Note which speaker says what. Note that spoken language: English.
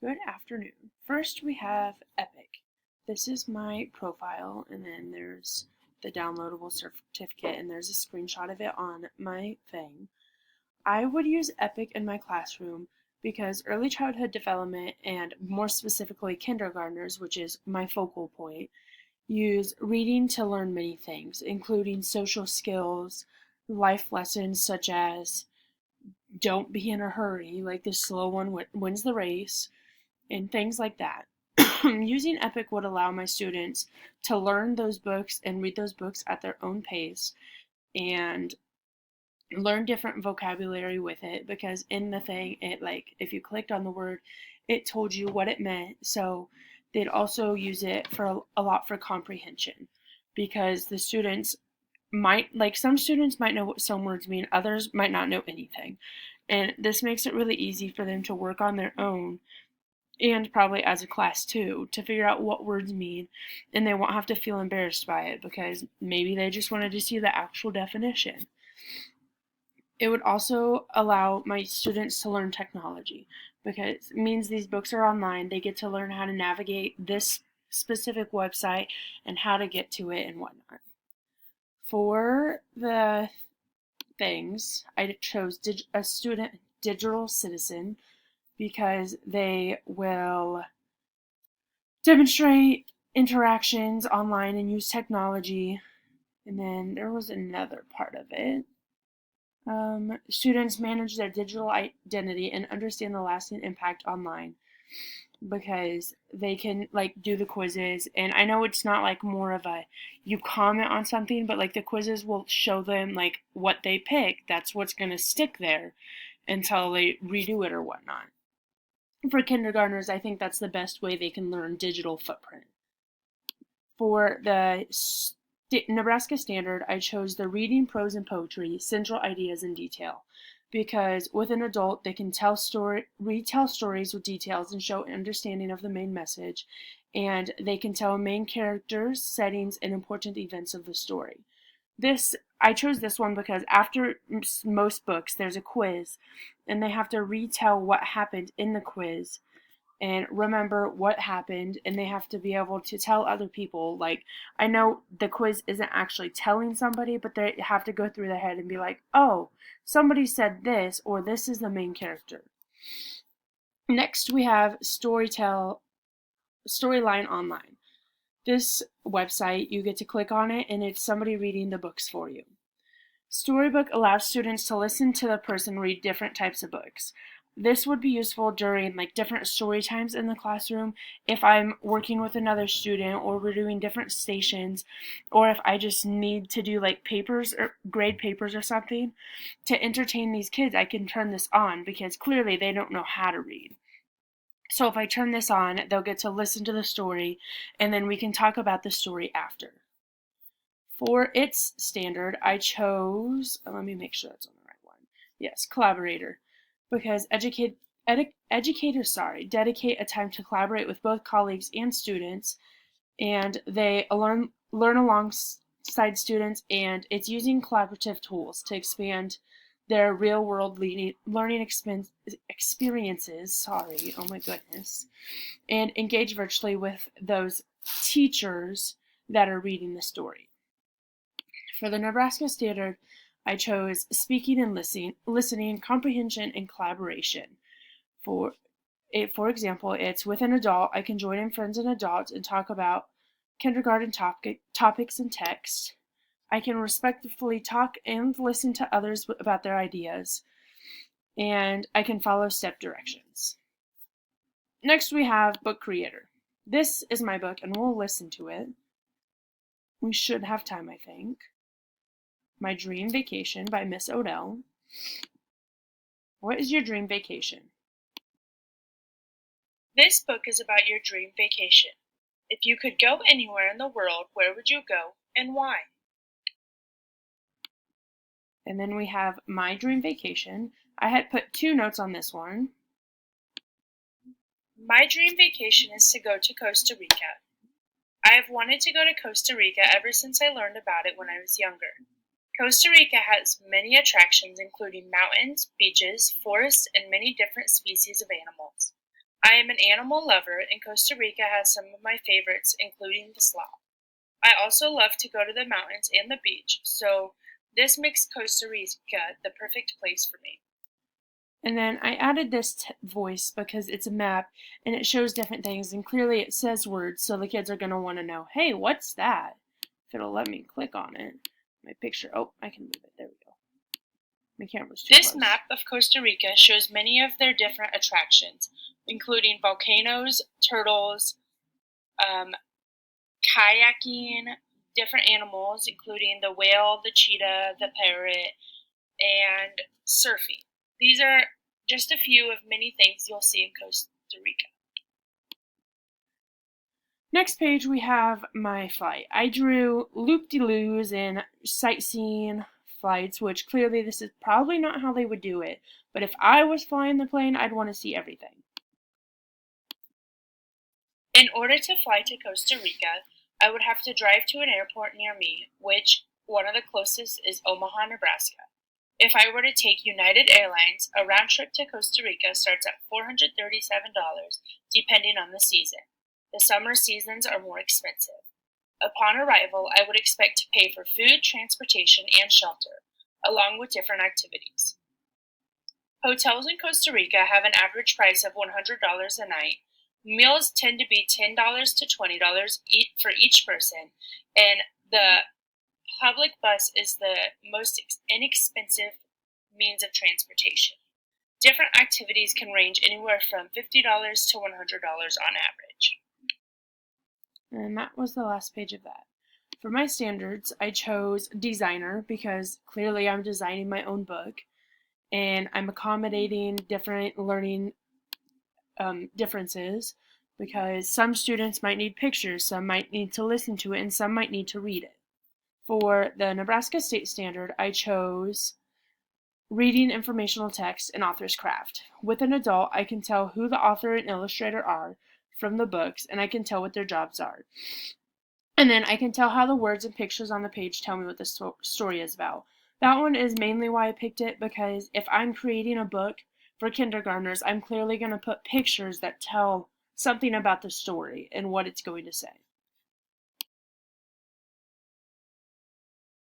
Speaker 1: Good afternoon. First, we have Epic. This is my profile, and then there's the downloadable certificate, and there's a screenshot of it on my thing. I would use Epic in my classroom because early childhood development, and more specifically kindergartners, which is my focal point, use reading to learn many things, including social skills, life lessons such as don't be in a hurry, like the slow one wins the race, and things like that. Using Epic would allow my students to learn those books and read those books at their own pace and learn different vocabulary with it, because in the thing, it, like, if you clicked on the word, it told you what it meant. So they'd also use it for a lot for comprehension, because the students might, like, some students might know what some words mean, others might not know anything, and this makes it really easy for them to work on their own, and probably as a class too, to figure out what words mean, and they won't have to feel embarrassed by it because maybe they just wanted to see the actual definition. It would also allow my students to learn technology, because it means these books are online. They get to learn how to navigate this specific website and how to get to it and whatnot. For the things, I chose a student digital citizen because they will demonstrate interactions online and use technology. And then there was another part of it. Students manage their digital identity and understand the lasting impact online, because they can, like, do the quizzes. And I know it's not like more of a you comment on something, but like the quizzes will show them like what they pick. That's what's going to stick there until they redo it or whatnot. For kindergartners, I think that's the best way they can learn digital footprint. For the Nebraska Standard, I chose the Reading, Prose, and Poetry, Central Ideas in Detail, because with an adult, they can retell stories with details and show understanding of the main message, and they can tell main characters, settings, and important events of the story. I chose this one because after most books, there's a quiz, and they have to retell what happened in the quiz and remember what happened, and they have to be able to tell other people. Like, I know the quiz isn't actually telling somebody, but they have to go through their head and be like, oh, somebody said this, or this is the main character. Next, we have Storyline Online. This website, you get to click on it, and it's somebody reading the books for you. Storybook allows students to listen to the person read different types of books. This would be useful during like different story times in the classroom, if I'm working with another student, or we're doing different stations, or if I just need to do like papers or grade papers or something to entertain these kids. I can turn this on because clearly they don't know how to read. So if I turn this on, they'll get to listen to the story, and then we can talk about the story after. For its standard, I chose, let me make sure that's on the right one. Yes, collaborator, because educators, dedicate a time to collaborate with both colleagues and students, and they learn alongside students, and it's using collaborative tools to expand their real world learning experiences. Sorry, oh my goodness, and engage virtually with those teachers that are reading the story. For the Nebraska Standard, I chose speaking and listening, comprehension, and collaboration. For example, it's with an adult. I can join in friends and adults and talk about kindergarten topics and text. I can respectfully talk and listen to others about their ideas, and I can follow step directions. Next, we have Book Creator. This is my book, and we'll listen to it. We should have time, I think. My Dream Vacation by Miss Odell. What is your dream vacation?
Speaker 2: This book is about your dream vacation. If you could go anywhere in the world, where would you go and why?
Speaker 1: And then we have My Dream Vacation. I had put 2 notes on this one.
Speaker 2: My dream vacation is to go to Costa Rica. I have wanted to go to Costa Rica ever since I learned about it when I was younger. Costa Rica has many attractions, including mountains, beaches, forests, and many different species of animals. I am an animal lover, and Costa Rica has some of my favorites, including the sloth. I also love to go to the mountains and the beach, so this makes Costa Rica the perfect place for me.
Speaker 1: And then I added this voice because it's a map and it shows different things, and clearly it says words, so the kids are going to want to know, hey, what's that? If it'll let me click on it. My picture. Oh, I can move it. There we go. My camera's too
Speaker 2: This
Speaker 1: close.
Speaker 2: map of Costa Rica shows many of their different attractions, including volcanoes, turtles, kayaking, different animals, including the whale, the cheetah, the parrot, and surfing. These are just a few of many things you'll see in Costa Rica.
Speaker 1: Next page we have my flight. I drew loop-de-loos and sightseeing flights, which clearly this is probably not how they would do it, but if I was flying the plane, I'd want to see everything.
Speaker 2: In order to fly to Costa Rica, I would have to drive to an airport near me, which one of the closest is Omaha, Nebraska. If I were to take United Airlines, a round trip to Costa Rica starts at $437, depending on the season. The summer seasons are more expensive. Upon arrival, I would expect to pay for food, transportation, and shelter, along with different activities. Hotels in Costa Rica have an average price of $100 a night. Meals tend to be $10 to $20 for each person, and the public bus is the most inexpensive means of transportation. Different activities can range anywhere from $50 to $100 on average.
Speaker 1: And that was the last page of that. For my standards, I chose designer because clearly I'm designing my own book and I'm accommodating different learning differences because some students might need pictures, some might need to listen to it, and some might need to read it. For the Nebraska State Standard, I chose reading informational text and author's craft. With an adult, I can tell who the author and illustrator are from the books, and I can tell what their jobs are. And then I can tell how the words and pictures on the page tell me what the story is about. That one is mainly why I picked it, because if I'm creating a book for kindergartners, I'm clearly going to put pictures that tell something about the story and what it's going to say.